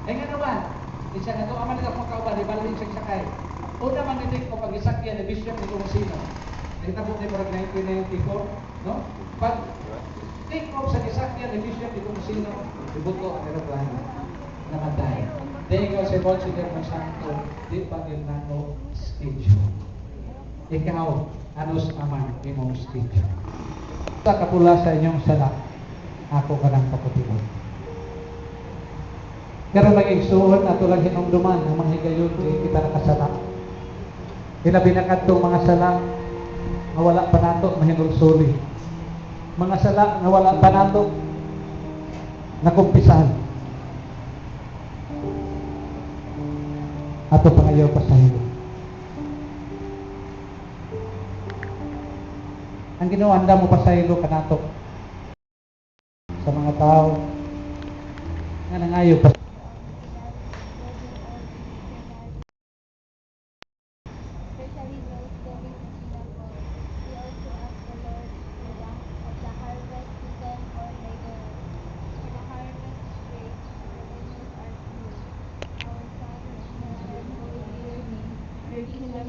Eh nga naman, isa nga doon, aman nila kung kauban, ibalin siya sakay. Una man nitik ko pag-isakyan ni Bishop ni Kumusino. Nagtabot ni Parag 1994, no? Pag take off sa isakyan ni Bishop ni Kumusino, ibuto ang aeroplano. Namatay. Dahil ko si Monsignor Monsanto, di pa nilnano schedule. Ikaw, anos naman imong schedule. Sa kapula sa inyong sala, ako ka ng kapatid. Pero nag-igsuon ato lang hinumduman ang mga higayon di kita nakasala. Hinabi na kadtong mga sala nga wala pa nato mahinulsuli. Mga sala nga wala pa nato nakumpisahan. Ato pangayaw pa sa hilo. Ang ginuanda mo pa sa hilo kanato sa mga tao nga nangayo pa.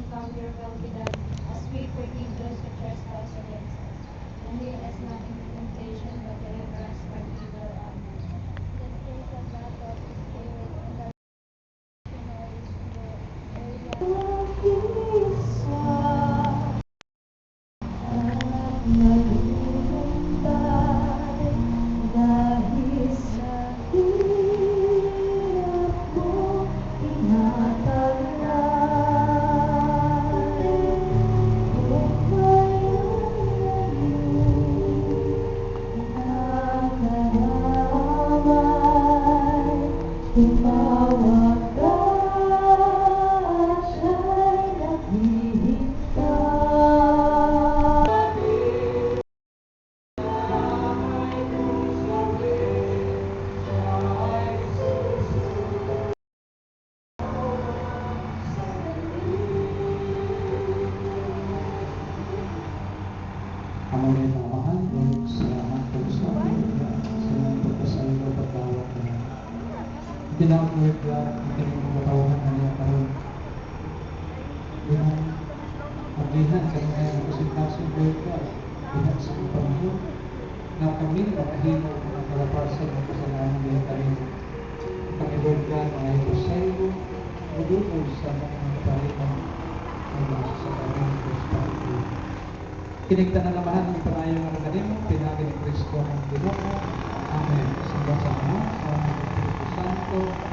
From your will be done, as we forgive those who trespass against us. And lead us not into temptation, but deliver us from evil. Amen. The spirit of God, the Spirit, and the Amo rin mga mahal, Lord, salamat po sa ating salamat po sa iyo pagkawat na tinawag Lord God, ikinig mo katawan na niya karoon. Yun maglihan kami ngayon ang presentasin Lord God, lihat sa mga panahon na kami makahimo ng kalapasan ng kasalanan niya kami. Kami Lord God, mga ito sa iyo, mudukol sa mga kapalitan ng sa kanyang Kristo. Kinigtan na naman ang panayo ng kanimo, pinagin ni Kristo ang Ginoo. Amen. Sa Ama, sa Espiritu Santo,